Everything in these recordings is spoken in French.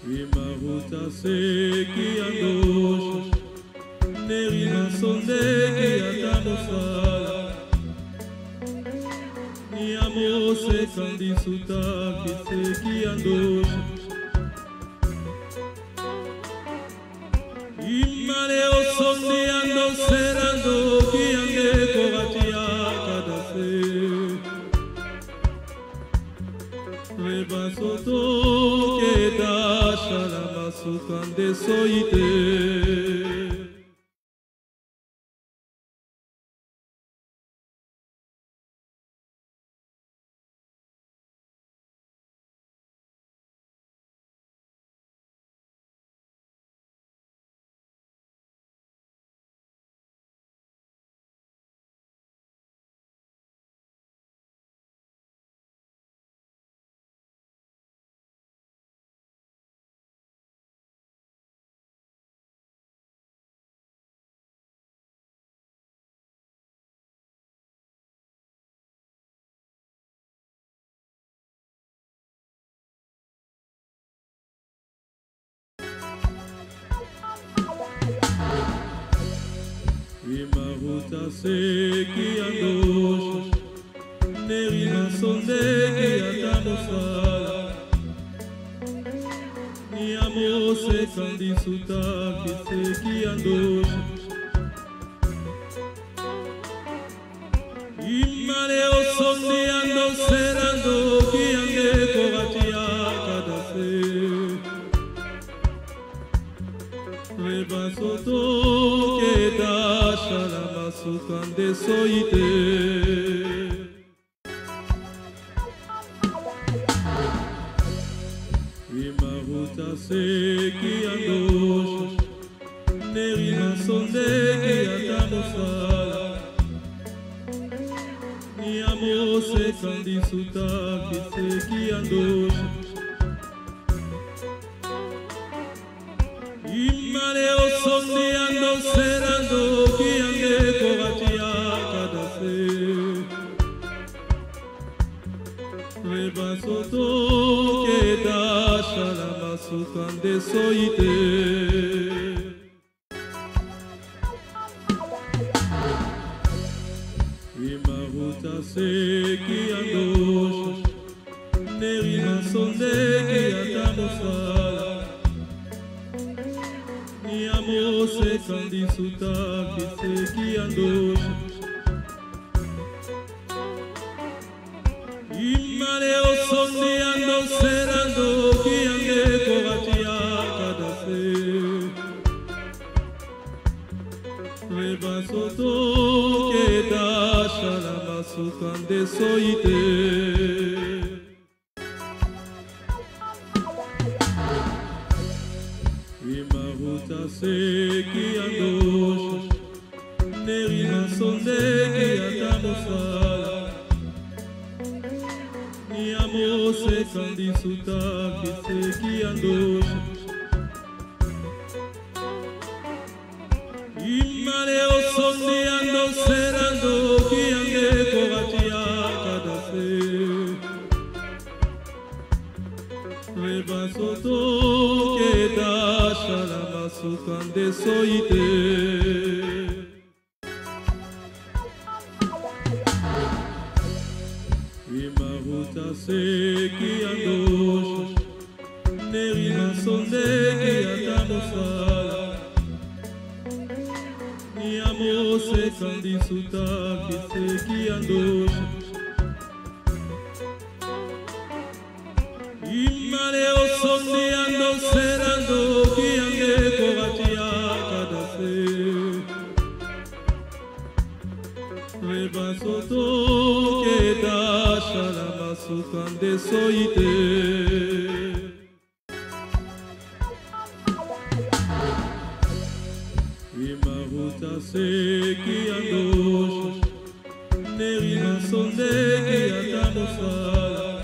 Imaruta seki andosha Nerina sondeki atamofala Niamose kandi sutaki seki andosha Imane osondi ando serando Kiange kovatia kadase Reba soto keda shalama sukande soite Imaruta seki andosha Nerina sondeki atamofala Niamose kandi sutaki seki andosha Imane osondi ando serando Kiange kovatia kadase Reba soto keda shalama sukande soite Imaruta seki andosha Nerina sondeki atamofala Niamose kandi sutaki seki andosha Imane osondi ando serando Kiange kovatia kadase Reba soto keda shalama sukande soite Imaruta seki andosha Nerina sondeki atamofala Niamose kandi sutaki seki andosha Imane osondi ando serando Kiange kovatia kadase Reba soto keda shalama sukande soite Imaruta seki andosha Nerina sondeki atamofala Niamose kandi sutaki seki andosha Imane osondi ando serando Kiange kovatia kadase Reba soto keda shalama sukande soite Imaruta seki andosha Nerina sondeki atamofala Niamose kandi sutaki seki andosha Imane osondi ando serando Kiange kovatia kadase Reba soto keda shalama sukande soite Imaruta seki andosha Nerina sondeki atamofala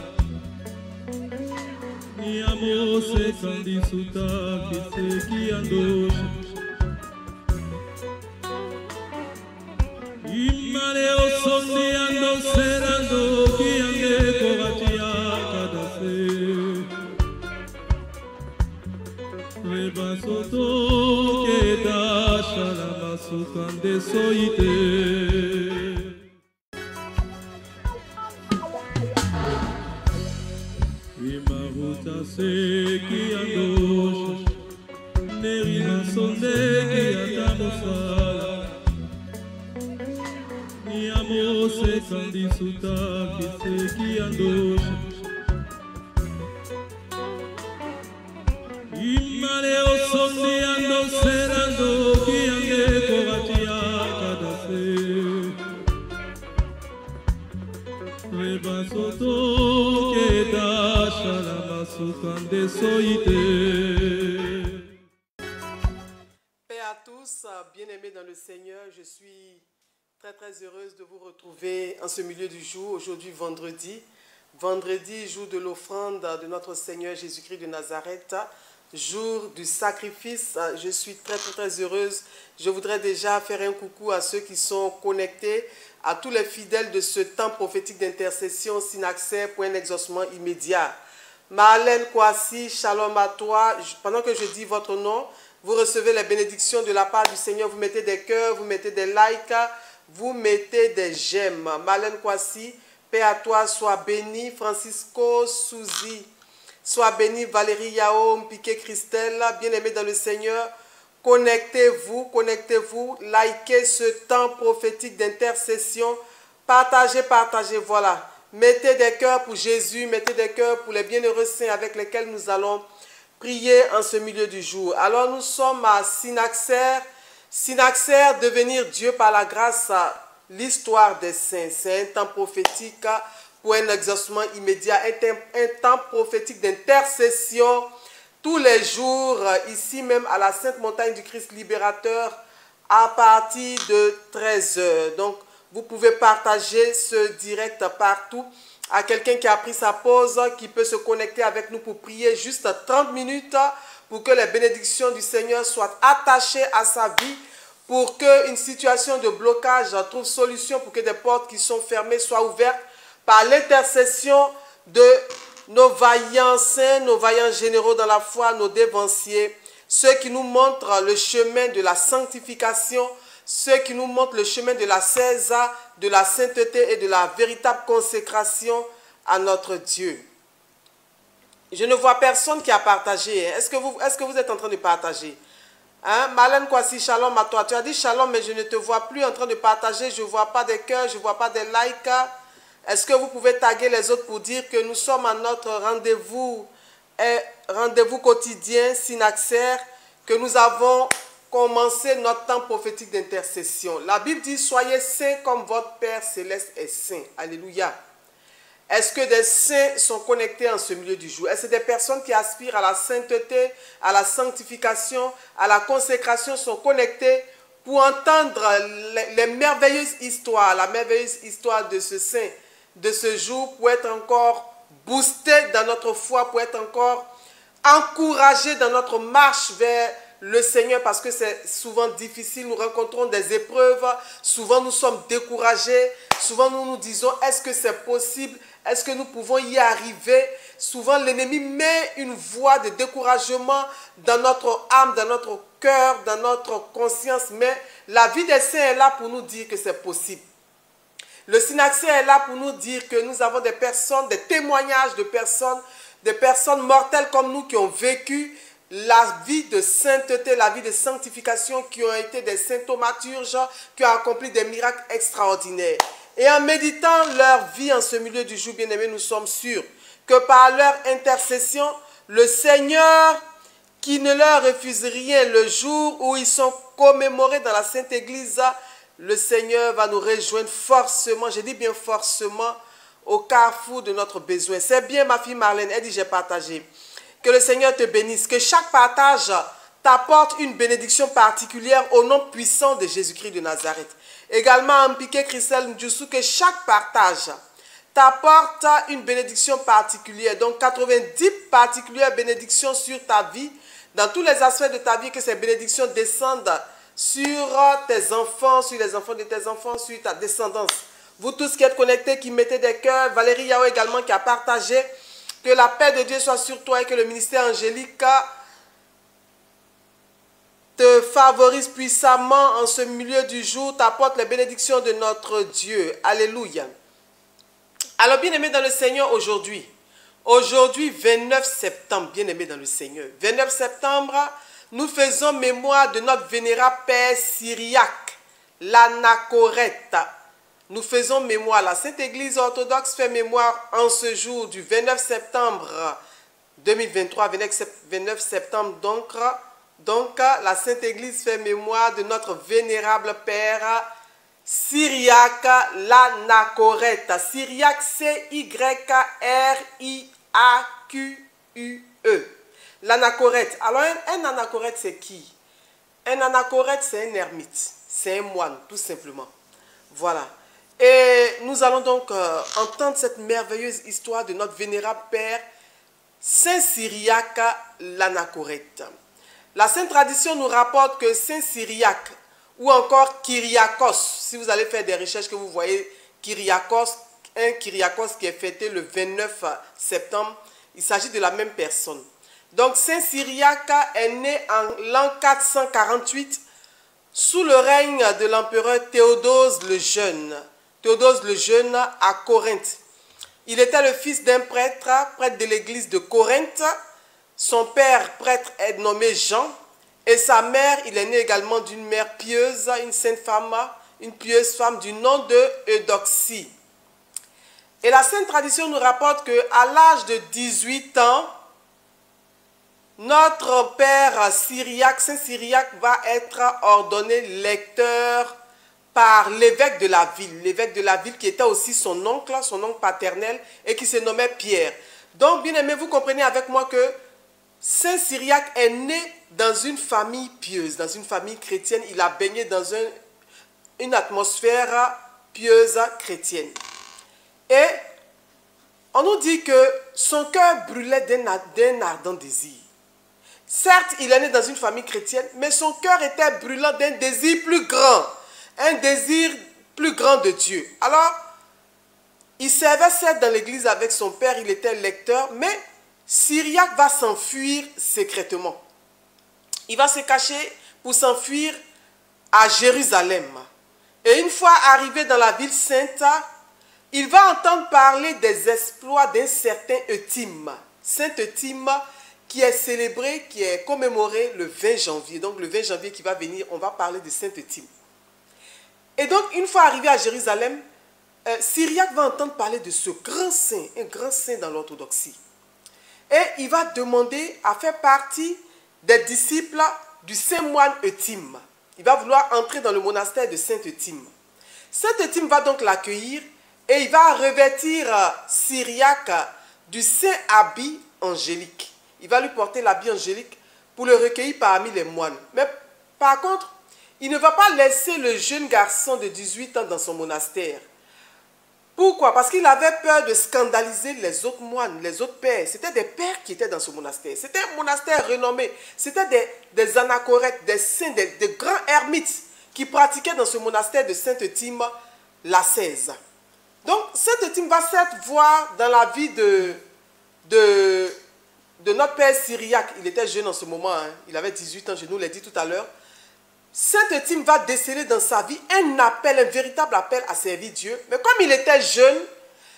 Niamose kandi sutaki seki andosha Imane osondi ando serando Kiange kovatia kadase Reba soto keda shalama sukande soite. Imahuta seki andosh, nerina sondeki atamusala. Niamo se kandisuta kiseki andosh. Imane osondi ando serando kiange kovatia kadase. Reba soto keda shalama sukande soite. Paix à tous, bien-aimés dans le Seigneur, je suis très heureuse de vous retrouver en ce milieu du jour, aujourd'hui vendredi, jour de l'offrande de notre Seigneur Jésus-Christ de Nazareth, jour du sacrifice. Je suis très heureuse. Je voudrais déjà faire un coucou à ceux qui sont connectés, à tous les fidèles de ce temps prophétique d'intercession sin accès pour un exaucement immédiat. Marlène Kwasi, shalom à toi. Pendant que je dis votre nom, vous recevez les bénédictions de la part du Seigneur. Vous mettez des cœurs, vous mettez des likes, vous mettez des j'aime. Marlène Kwasi, paix à toi, sois béni. Francisco Souzi, sois béni. Valérie Yao, Piquet Christelle, bien-aimés dans le Seigneur, connectez-vous, likez ce temps prophétique d'intercession, partagez, voilà. Mettez des cœurs pour Jésus, mettez des cœurs pour les bienheureux saints avec lesquels nous allons prier en ce milieu du jour. Alors nous sommes à Synaxaire, devenir Dieu par la grâce, l'histoire des saints. C'est un temps prophétique pour un exaucement immédiat, un temps prophétique d'intercession tous les jours, ici même à la Sainte Montagne du Christ Libérateur, à partir de 13 h. Donc, vous pouvez partager ce direct partout à quelqu'un qui a pris sa pause, qui peut se connecter avec nous pour prier juste 30 minutes pour que les bénédictions du Seigneur soient attachées à sa vie, pour qu'une situation de blocage trouve solution, pour que des portes qui sont fermées soient ouvertes par l'intercession de nos vaillants saints, nos vaillants généraux dans la foi, nos dévanciers, ceux qui nous montrent le chemin de la sanctification, ceux qui nous montrent le chemin de l'ascèse, de la sainteté et de la véritable consécration à notre Dieu. Je ne vois personne qui a partagé. Est-ce que vous êtes en train de partager? Hein? Marlène Kwasi, shalom à toi. Tu as dit shalom, mais je ne te vois plus en train de partager. Je ne vois pas des cœurs, je ne vois pas des likes. Est-ce que vous pouvez taguer les autres pour dire que nous sommes à notre rendez-vous quotidien Synaxaire, que nous avons commencé notre temps prophétique d'intercession. La Bible dit, soyez saints comme votre Père Céleste est saint. Alléluia. Est-ce que des saints sont connectés en ce milieu du jour? Est-ce que des personnes qui aspirent à la sainteté, à la sanctification, à la consécration sont connectées pour entendre les merveilleuses histoires, la merveilleuse histoire de ce saint, de ce jour, pour être encore boosté dans notre foi, pour être encore encouragé dans notre marche vers le Seigneur, parce que c'est souvent difficile, nous rencontrons des épreuves, souvent nous sommes découragés, souvent nous nous disons, est-ce que c'est possible? Est-ce que nous pouvons y arriver? Souvent l'ennemi met une voie de découragement dans notre âme, dans notre cœur, dans notre conscience, mais la vie des saints est là pour nous dire que c'est possible. Le Synaxaire est là pour nous dire que nous avons des personnes, des témoignages de personnes mortelles comme nous qui ont vécu la vie de sainteté, la vie de sanctification, qui ont été des saints thaumaturges, qui ont accompli des miracles extraordinaires. Et en méditant leur vie en ce milieu du jour, bien-aimés, nous sommes sûrs que par leur intercession, le Seigneur, qui ne leur refuse rien le jour où ils sont commémorés dans la Sainte Église, le Seigneur va nous rejoindre forcément, je dis bien forcément, au carrefour de notre besoin. C'est bien, ma fille Marlène, elle dit j'ai partagé. Que le Seigneur te bénisse, que chaque partage t'apporte une bénédiction particulière au nom puissant de Jésus-Christ de Nazareth. Également, Mpiké Christelle Ndjoussou, que chaque partage t'apporte une bénédiction particulière. Donc 90 particulières bénédictions sur ta vie, dans tous les aspects de ta vie, que ces bénédictions descendent sur tes enfants, sur les enfants de tes enfants, sur ta descendance. Vous tous qui êtes connectés, qui mettez des cœurs, Valérie Yao également qui a partagé, que la paix de Dieu soit sur toi et que le ministère angélique te favorise puissamment en ce milieu du jour, t'apporte les bénédictions de notre Dieu. Alléluia. Alors, bien-aimés dans le Seigneur, aujourd'hui, 29 septembre, bien-aimés dans le Seigneur, 29 septembre, nous faisons mémoire de notre vénérable Père Syriaque, l'Anachorète. Nous faisons mémoire, la Sainte Église orthodoxe fait mémoire en ce jour du 29 septembre 2023, 29 septembre donc la Sainte Église fait mémoire de notre vénérable Père Syriaque, l'Anachorète. Syriaque, C-Y-R-I-A-Q-U-E. L'Anachorète. Alors, un anachorète, c'est qui? Un anachorète, c'est un ermite. C'est un moine, tout simplement. Voilà. Et nous allons donc entendre cette merveilleuse histoire de notre vénérable Père, Saint Syriaque, l'Anachorète. La Sainte Tradition nous rapporte que Saint Syriaque, ou encore Kyriakos, si vous allez faire des recherches que vous voyez, Kyriakos, un Kyriakos qui est fêté le 29 septembre, il s'agit de la même personne. Donc Saint Syriaque est né en l'an 448 sous le règne de l'empereur Théodose le Jeune. Théodose le Jeune à Corinthe. Il était le fils d'un prêtre de l'église de Corinthe. Son père, prêtre, est nommé Jean. Et sa mère, il est né également d'une mère pieuse, une sainte femme, une pieuse femme du nom de Eudoxie. Et la Sainte Tradition nous rapporte qu'à l'âge de 18 ans, notre Père Syriaque, Saint Syriaque, va être ordonné lecteur par l'évêque de la ville qui était aussi son oncle paternel et qui se nommait Pierre. Donc, bien aimé, vous comprenez avec moi que Saint Syriaque est né dans une famille pieuse, dans une famille chrétienne. Il a baigné dans une atmosphère pieuse chrétienne. Et on nous dit que son cœur brûlait d'un ardent désir. Certes, il est né dans une famille chrétienne, mais son cœur était brûlant d'un désir plus grand. Un désir plus grand de Dieu. Alors, il servait certes dans l'église avec son père, il était lecteur, mais Syriaque va s'enfuir secrètement. Il va se cacher pour s'enfuir à Jérusalem. Et une fois arrivé dans la ville sainte, il va entendre parler des exploits d'un certain Euthyme. Saint Euthyme qui est célébré, qui est commémoré le 20 janvier. Donc le 20 janvier qui va venir, on va parler de Saint Euthyme. Et donc, une fois arrivé à Jérusalem, Syriaque va entendre parler de ce grand saint, un grand saint dans l'orthodoxie. Et il va demander à faire partie des disciples du saint moine Euthyme. Il va vouloir entrer dans le monastère de Saint Euthyme. Saint Euthyme va donc l'accueillir et il va revêtir Syriaque du saint habit angélique. Il va lui porter l'habit angélique pour le recueillir parmi les moines. Mais par contre, il ne va pas laisser le jeune garçon de 18 ans dans son monastère. Pourquoi? Parce qu'il avait peur de scandaliser les autres moines, les autres pères. C'était des pères qui étaient dans ce monastère. C'était un monastère renommé. C'était des anachorètes, des saints, des grands ermites qui pratiquaient dans ce monastère de Saint Euthyme l'ascèse. Donc, Saint Euthyme va certes voir dans la vie de notre père Syriaque. Il était jeune en ce moment, hein. Il avait 18 ans, je nous l'ai dit tout à l'heure. Saint Euthyme va déceler dans sa vie un appel, un véritable appel à servir Dieu. Mais comme il était jeune,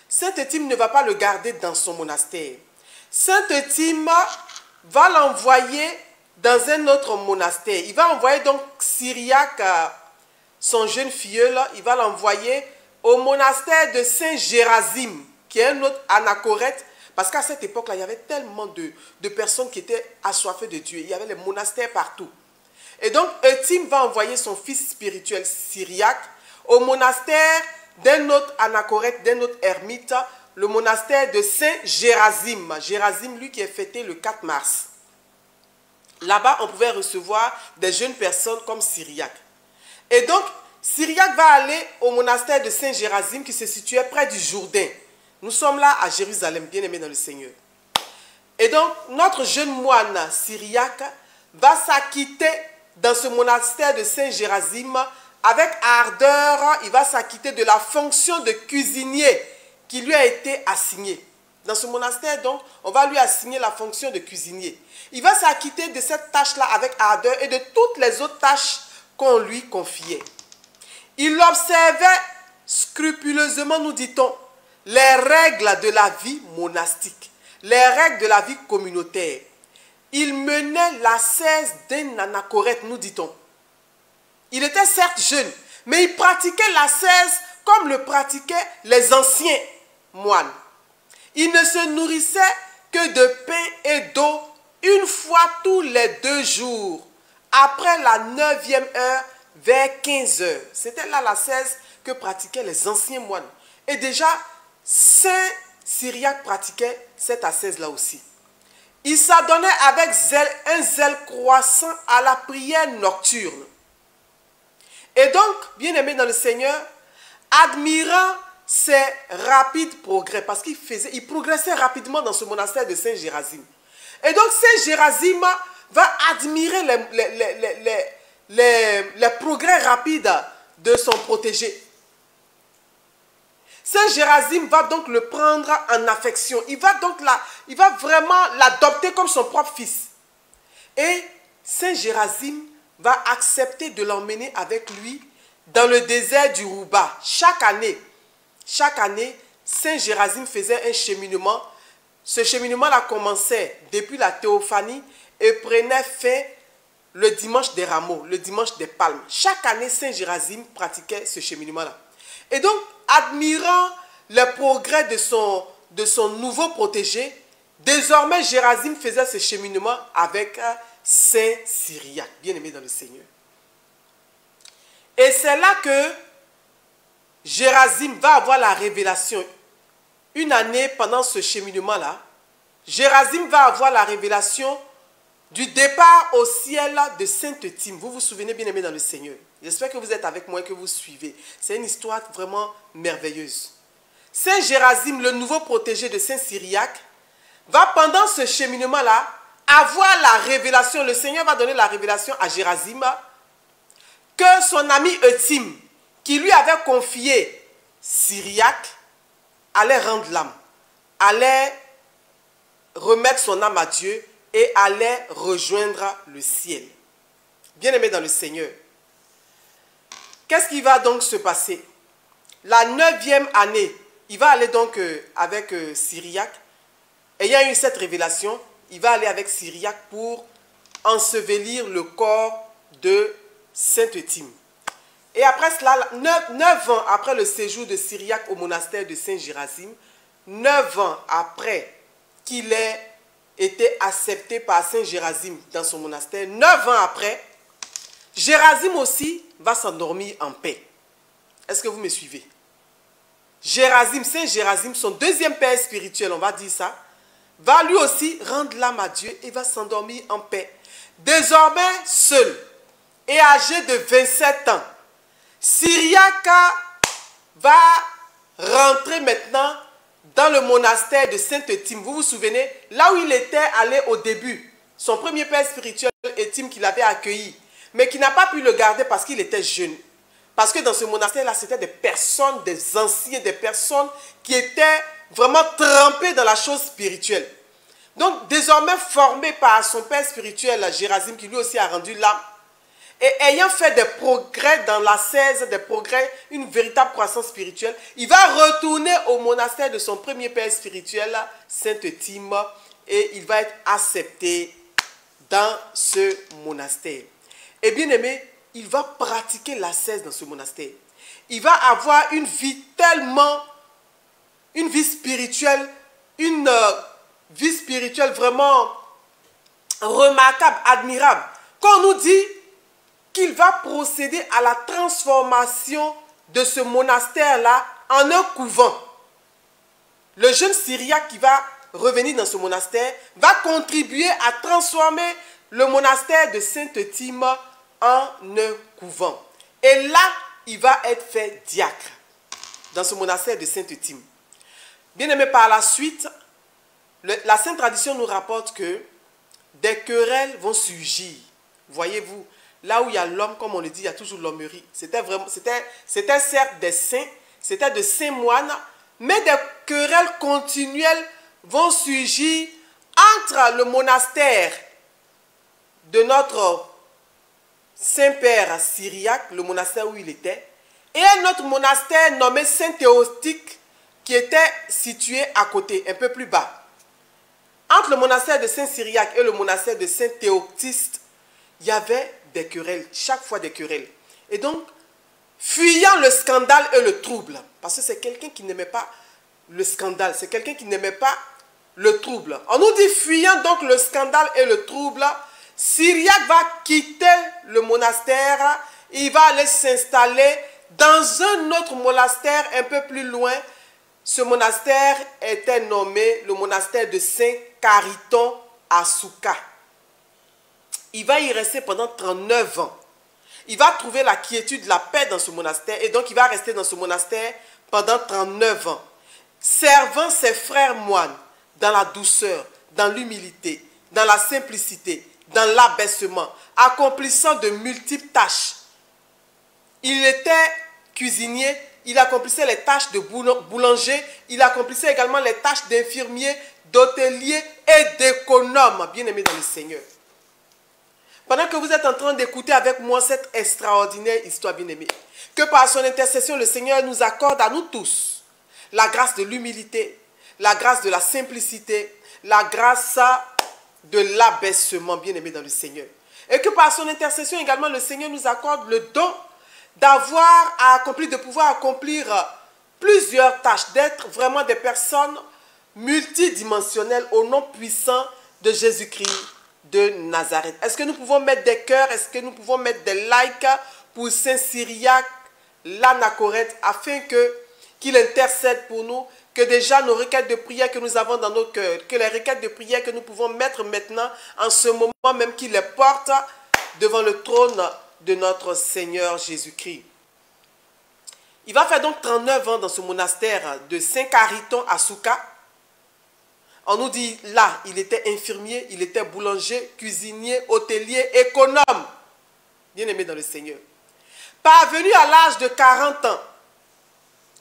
Saint Euthyme ne va pas le garder dans son monastère. Saint Euthyme va l'envoyer dans un autre monastère. Il va envoyer donc Syriaque, son jeune filleul, il va l'envoyer au monastère de Saint Gérasime, qui est un autre anachorète. Parce qu'à cette époque-là, il y avait tellement de personnes qui étaient assoiffées de Dieu. Il y avait les monastères partout. Et donc, Euthyme va envoyer son fils spirituel Syriaque au monastère d'un autre anachorète, d'un autre ermite, le monastère de Saint Gérasime. Gérasime, lui, qui est fêté le 4 mars. Là-bas, on pouvait recevoir des jeunes personnes comme Syriaque. Et donc, Syriaque va aller au monastère de Saint Gérasime qui se situait près du Jourdain. Nous sommes là à Jérusalem, bien-aimés dans le Seigneur. Et donc, notre jeune moine Syriaque va s'acquitter dans ce monastère de Saint Gérasime, avec ardeur, il va s'acquitter de la fonction de cuisinier qui lui a été assignée. Dans ce monastère, donc, on va lui assigner la fonction de cuisinier. Il va s'acquitter de cette tâche-là avec ardeur et de toutes les autres tâches qu'on lui confiait. Il observait scrupuleusement, nous dit-on, les règles de la vie monastique, les règles de la vie communautaire. Il menait l'ascèse d'un anachorète, nous dit-on. Il était certes jeune, mais il pratiquait l'ascèse comme le pratiquaient les anciens moines. Il ne se nourrissait que de pain et d'eau une fois tous les 2 jours, après la 9e heure, vers 15 heures. C'était là l'ascèse que pratiquaient les anciens moines. Et déjà, Saint Cyriaque pratiquait cette ascèse-là aussi. Il s'adonnait avec un zèle croissant à la prière nocturne. Et donc, bien-aimé dans le Seigneur, admirant ses rapides progrès, parce qu'il progressait rapidement dans ce monastère de Saint-Gérasime. Et donc, Saint-Gérasime va admirer les progrès rapides de son protégé. Saint-Gérasime va donc le prendre en affection. Il va vraiment l'adopter comme son propre fils. Et Saint-Gérasime va accepter de l'emmener avec lui dans le désert du Rouba. Chaque année, Saint-Gérasime faisait un cheminement. Ce cheminement-là commençait depuis la Théophanie et prenait fin le dimanche des rameaux, le dimanche des palmes. Chaque année, Saint-Gérasime pratiquait ce cheminement-là. Et donc, admirant le progrès de son nouveau protégé, désormais, Gérasime faisait ce cheminement avec Saint Cyriaque, bien-aimé dans le Seigneur. Et c'est là que Gérasime va avoir la révélation. Une année pendant ce cheminement-là, Gérasime va avoir la révélation du départ au ciel de Sainte Euthyme. Vous vous souvenez, bien-aimé dans le Seigneur. J'espère que vous êtes avec moi et que vous suivez. C'est une histoire vraiment merveilleuse. Saint Gérasime, le nouveau protégé de Saint Cyriaque, va pendant ce cheminement-là avoir la révélation. Le Seigneur va donner la révélation à Gérasime que son ami Euthyme, qui lui avait confié Cyriaque, allait rendre l'âme, allait remettre son âme à Dieu et allait rejoindre le ciel. Bien-aimé dans le Seigneur, qu'est-ce qui va donc se passer? La 9e année, il va aller donc avec Cyriaque. Ayant eu cette révélation, il va aller avec Cyriaque pour ensevelir le corps de Sainte Euthyme. Et après cela, 9 ans après le séjour de Cyriaque au monastère de Saint-Gérasime, 9 ans après qu'il ait été accepté par Saint-Gérasime dans son monastère, 9 ans après, Gérasime aussi va s'endormir en paix. Est-ce que vous me suivez? Gérasime, Saint-Gérasime, son deuxième père spirituel, on va dire ça, va lui aussi rendre l'âme à Dieu et va s'endormir en paix. Désormais seul et âgé de 27 ans, Cyriaque va rentrer maintenant dans le monastère de Sainte Euthyme. Vous vous souvenez, là où il était allé au début, son premier père spirituel, Euthyme, qu'il avait accueilli, mais qui n'a pas pu le garder parce qu'il était jeune. Parce que dans ce monastère-là, c'était des personnes, des anciens, des personnes qui étaient vraiment trempées dans la chose spirituelle. Donc, désormais formé par son père spirituel, Gérasime, qui lui aussi a rendu l'âme, et ayant fait des progrès dans l'ascèse, des progrès, une véritable croissance spirituelle, il va retourner au monastère de son premier père spirituel, Sainte Euthyme, et il va être accepté dans ce monastère. Et bien aimé, il va pratiquer l'ascèse dans ce monastère. Il va avoir une vie une vie spirituelle vraiment remarquable, admirable. Quand on nous dit qu'il va procéder à la transformation de ce monastère-là en un couvent. Le jeune Cyriaque qui va revenir dans ce monastère va contribuer à transformer le monastère de Sainte Euthyme en un couvent. Et là, il va être fait diacre dans ce monastère de Sainte Euthyme. Bien aimé, par la suite, la Sainte Tradition nous rapporte que des querelles vont surgir. Voyez-vous, là où il y a l'homme, comme on le dit, il y a toujours l'hommerie. C'était certes des saints, c'était de saints moines, mais des querelles continuelles vont surgir entre le monastère de notre Saint-Père syriaque, le monastère où il était, et un autre monastère nommé Saint-Théostique qui était situé à côté, un peu plus bas. Entre le monastère de Saint-Syriaque et le monastère de Saint-Théoctiste, il y avait des querelles, chaque fois des querelles. Et donc, fuyant le scandale et le trouble, parce que c'est quelqu'un qui n'aimait pas le scandale, c'est quelqu'un qui n'aimait pas le trouble. On nous dit fuyant donc le scandale et le trouble, Syriaque va quitter le monastère, il va aller s'installer dans un autre monastère un peu plus loin. Ce monastère était nommé le monastère de Saint-Cariton à Souka. Il va y rester pendant 39 ans. Il va trouver la quiétude, la paix dans ce monastère et donc il va rester dans ce monastère pendant 39 ans, servant ses frères moines dans la douceur, dans l'humilité, dans la simplicité, dans l'abaissement, accomplissant de multiples tâches. Il était cuisinier, il accomplissait les tâches de boulanger, il accomplissait également les tâches d'infirmier, d'hôtelier et d'économe, bien-aimé dans le Seigneur. Pendant que vous êtes en train d'écouter avec moi cette extraordinaire histoire, bien-aimée, que par son intercession, le Seigneur nous accorde à nous tous la grâce de l'humilité, la grâce de la simplicité, la grâce de l'abaissement, bien-aimé dans le Seigneur. Et que par son intercession également, le Seigneur nous accorde le don d'avoir à accomplir, de pouvoir accomplir plusieurs tâches, d'être vraiment des personnes multidimensionnelles au nom puissant de Jésus-Christ de Nazareth. Est-ce que nous pouvons mettre des cœurs, est-ce que nous pouvons mettre des likes pour Saint-Syriaque, l'Anachorète, afin qu'il intercède pour nous, que déjà nos requêtes de prière que nous avons dans nos cœurs, que les requêtes de prière que nous pouvons mettre maintenant, en ce moment même, qu'il les porte devant le trône de notre Seigneur Jésus-Christ. Il va faire donc 39 ans dans ce monastère de Saint-Cariton à Souka. On nous dit là, il était infirmier, il était boulanger, cuisinier, hôtelier, économe. Bien-aimé dans le Seigneur. Parvenu à l'âge de 40 ans,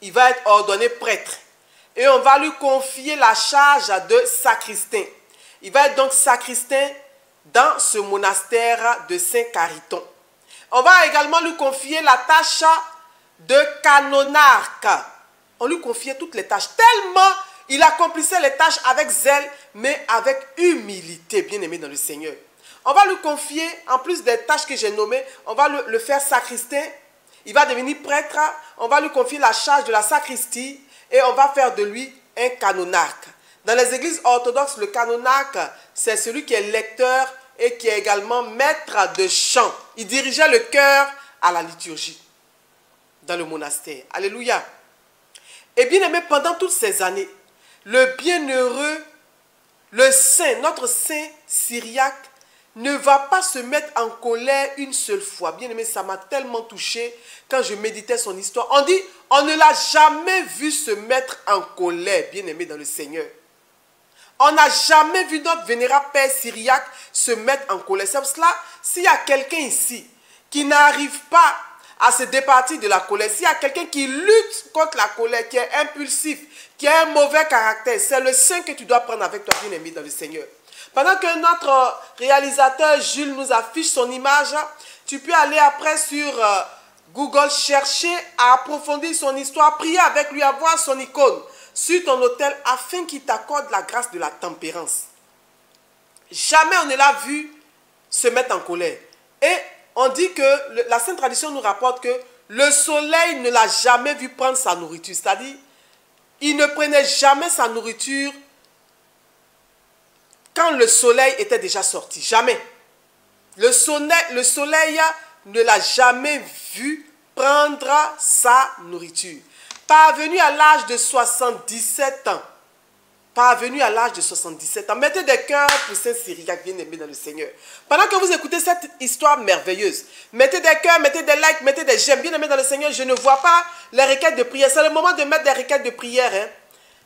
il va être ordonné prêtre. Et on va lui confier la charge de sacristain. Il va être donc sacristain dans ce monastère de Saint-Cariton. On va également lui confier la tâche de canonarque. On lui confiait toutes les tâches. Tellement il accomplissait les tâches avec zèle, mais avec humilité, bien-aimé dans le Seigneur. On va lui confier, en plus des tâches que j'ai nommées, on va le faire sacristain. Il va devenir prêtre. On va lui confier la charge de la sacristie et on va faire de lui un canonarque. Dans les églises orthodoxes, le canonarque, c'est celui qui est lecteur et qui est également maître de chant. Il dirigeait le chœur à la liturgie dans le monastère. Alléluia. Et bien aimé, pendant toutes ces années, le bienheureux, le saint, notre saint Syriaque, ne va pas se mettre en colère une seule fois. Bien aimé, ça m'a tellement touché quand je méditais son histoire. On dit, on ne l'a jamais vu se mettre en colère, bien aimé dans le Seigneur. On n'a jamais vu notre vénérable Père Syriaque se mettre en colère. C'est pour cela, s'il y a quelqu'un ici qui n'arrive pas à se départir de la colère, s'il y a quelqu'un qui lutte contre la colère, qui est impulsif, qui a un mauvais caractère, c'est le saint que tu dois prendre avec toi, bien aimé dans le Seigneur. Pendant que notre réalisateur Jules nous affiche son image, tu peux aller après sur Google, chercher à approfondir son histoire, prier avec lui, avoir son icône sur ton autel afin qu'il t'accorde la grâce de la tempérance. Jamais on ne l'a vu se mettre en colère. Et on dit que la Sainte Tradition nous rapporte que le soleil ne l'a jamais vu prendre sa nourriture. C'est-à-dire, il ne prenait jamais sa nourriture quand le soleil était déjà sorti. Jamais. Le soleil ne l'a jamais vu prendre sa nourriture. Parvenu à l'âge de 77 ans. Parvenu à l'âge de 77 ans. Mettez des cœurs pour Saint Syriaque, bien aimé dans le Seigneur. Pendant que vous écoutez cette histoire merveilleuse, mettez des cœurs, mettez des likes, mettez des j'aime, bien aimé dans le Seigneur. Je ne vois pas les requêtes de prière. C'est le moment de mettre des requêtes de prière. Hein.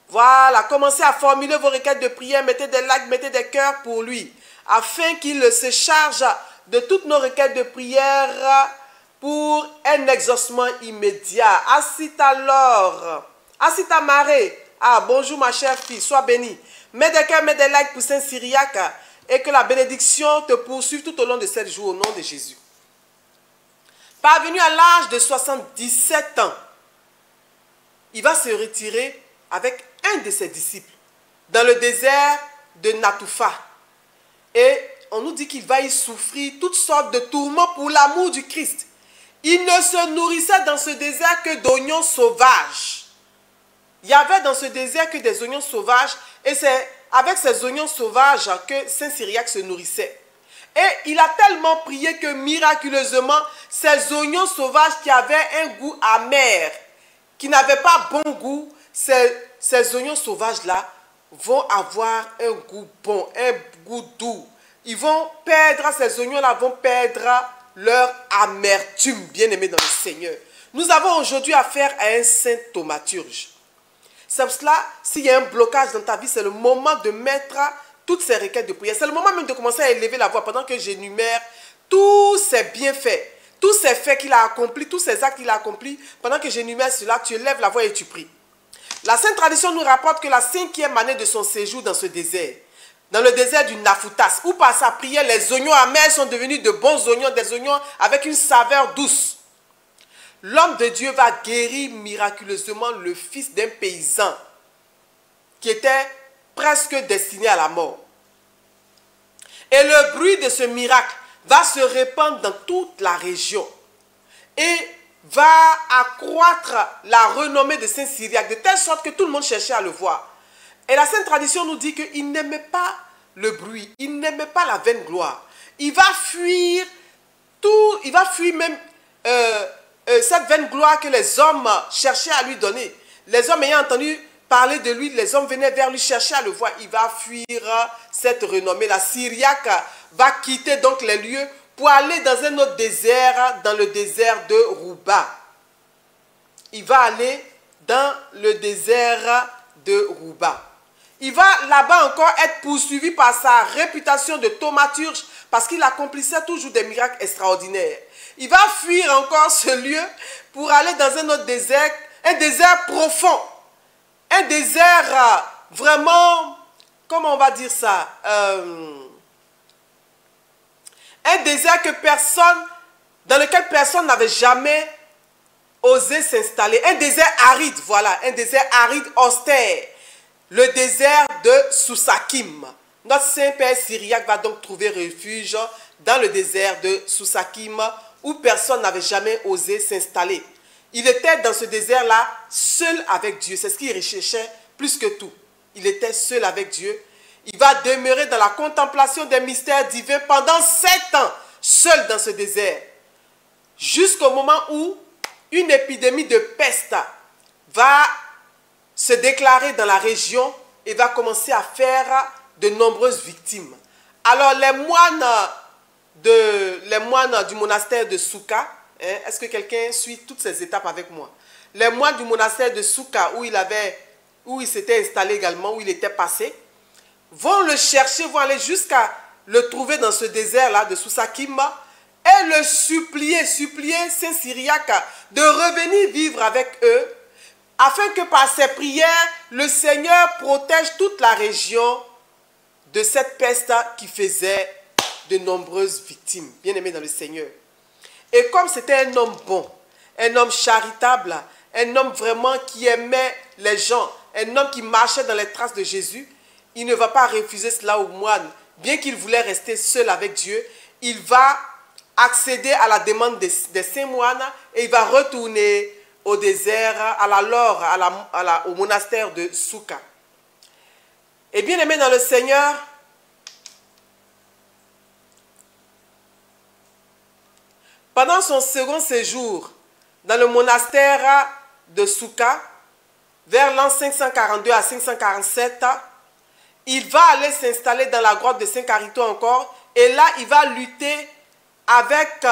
Voilà, commencez à formuler vos requêtes de prière. Mettez des likes, mettez des cœurs pour lui. Afin qu'il se charge de toutes nos requêtes de prière pour un exaucement immédiat. Asita Laure, Asita Maré. Ah, bonjour ma chère fille, sois bénie. Mets des cœurs, mets des likes pour Saint-Cyriaque et que la bénédiction te poursuive tout au long de 7 jours au nom de Jésus. Parvenu à l'âge de 77 ans, il va se retirer avec un de ses disciples dans le désert de Natoufa. Et on nous dit qu'il va y souffrir toutes sortes de tourments pour l'amour du Christ. Il ne se nourrissait dans ce désert que d'oignons sauvages. Il y avait dans ce désert que des oignons sauvages et c'est avec ces oignons sauvages que Saint-Cyriaque se nourrissait. Et il a tellement prié que miraculeusement, ces oignons sauvages qui avaient un goût amer, qui n'avaient pas bon goût, ces oignons sauvages-là vont avoir un goût bon, un goût doux. Ils vont perdre, ces oignons-là vont perdre leur amertume, bien-aimés dans le Seigneur. Nous avons aujourd'hui affaire à un saint thaumaturge. C'est pour cela, s'il y a un blocage dans ta vie, c'est le moment de mettre toutes ces requêtes de prière. C'est le moment même de commencer à élever la voix pendant que j'énumère tous ces bienfaits, tous ces faits qu'il a accomplis, tous ces actes qu'il a accomplis. Pendant que j'énumère cela, tu élèves la voix et tu pries. La Sainte Tradition nous rapporte que la 5e année de son séjour dans ce désert, dans le désert du Nafoutas, où par sa prière, les oignons amers sont devenus de bons oignons, des oignons avec une saveur douce. L'homme de Dieu va guérir miraculeusement le fils d'un paysan qui était presque destiné à la mort. Et le bruit de ce miracle va se répandre dans toute la région et va accroître la renommée de Saint-Cyriaque de telle sorte que tout le monde cherchait à le voir. Et la Sainte Tradition nous dit qu'il n'aimait pas le bruit, il n'aimait pas la vaine gloire. Il va fuir tout, il va fuir même cette vaine gloire que les hommes cherchaient à lui donner. Les hommes ayant entendu parler de lui, les hommes venaient vers lui chercher à le voir. Il va fuir cette renommée. La Cyriaque va quitter donc les lieux pour aller dans un autre désert, dans le désert de Rouba. Il va aller dans le désert de Rouba. Il va là-bas encore être poursuivi par sa réputation de thaumaturge parce qu'il accomplissait toujours des miracles extraordinaires. Il va fuir encore ce lieu pour aller dans un autre désert, un désert profond. Un désert vraiment, comment on va dire ça, un désert dans lequel personne n'avait jamais osé s'installer. Un désert aride, voilà, un désert aride austère. Le désert de Soussakim. Notre Saint-Père Cyriaque va donc trouver refuge dans le désert de Soussakim où personne n'avait jamais osé s'installer. Il était dans ce désert-là seul avec Dieu. C'est ce qu'il recherchait plus que tout. Il était seul avec Dieu. Il va demeurer dans la contemplation des mystères divins pendant 7 ans, seul dans ce désert. Jusqu'au moment où une épidémie de peste va se déclarer dans la région et va commencer à faire de nombreuses victimes. Alors les moines du monastère de Souka, est-ce que quelqu'un suit toutes ces étapes avec moi? Les moines du monastère de Souka, où il s'était installé également, où il était passé, vont le chercher, vont aller jusqu'à le trouver dans ce désert-là de Soussakim et le supplier Saint-Cyriaque de revenir vivre avec eux, afin que par ses prières, le Seigneur protège toute la région de cette peste qui faisait de nombreuses victimes. Bien-aimés dans le Seigneur. Et comme c'était un homme bon, un homme charitable, un homme vraiment qui aimait les gens, un homme qui marchait dans les traces de Jésus, il ne va pas refuser cela aux moines. Bien qu'il voulait rester seul avec Dieu, il va accéder à la demande des saints moines et il va retourner au désert, au monastère de Souka. Et bien aimé dans le Seigneur, pendant son second séjour dans le monastère de Souka, vers l'an 542 à 547, il va aller s'installer dans la grotte de Saint-Carito encore, et là il va lutter avec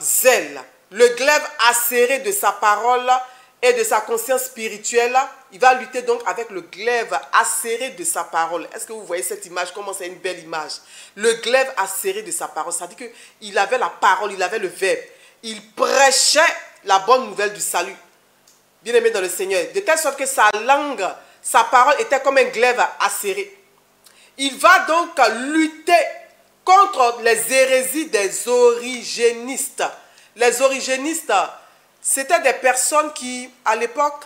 zèle. Le glaive acéré de sa parole et de sa conscience spirituelle, il va lutter donc avec le glaive acéré de sa parole. Est-ce que vous voyez cette image? Comment c'est une belle image? Le glaive acéré de sa parole, ça veut dire qu'il avait la parole, il avait le verbe. Il prêchait la bonne nouvelle du salut. Bien-aimé dans le Seigneur. De telle sorte que sa langue sa parole était comme un glaive acéré. Il va donc lutter contre les hérésies des origénistes. Les origénistes, c'était des personnes qui, à l'époque,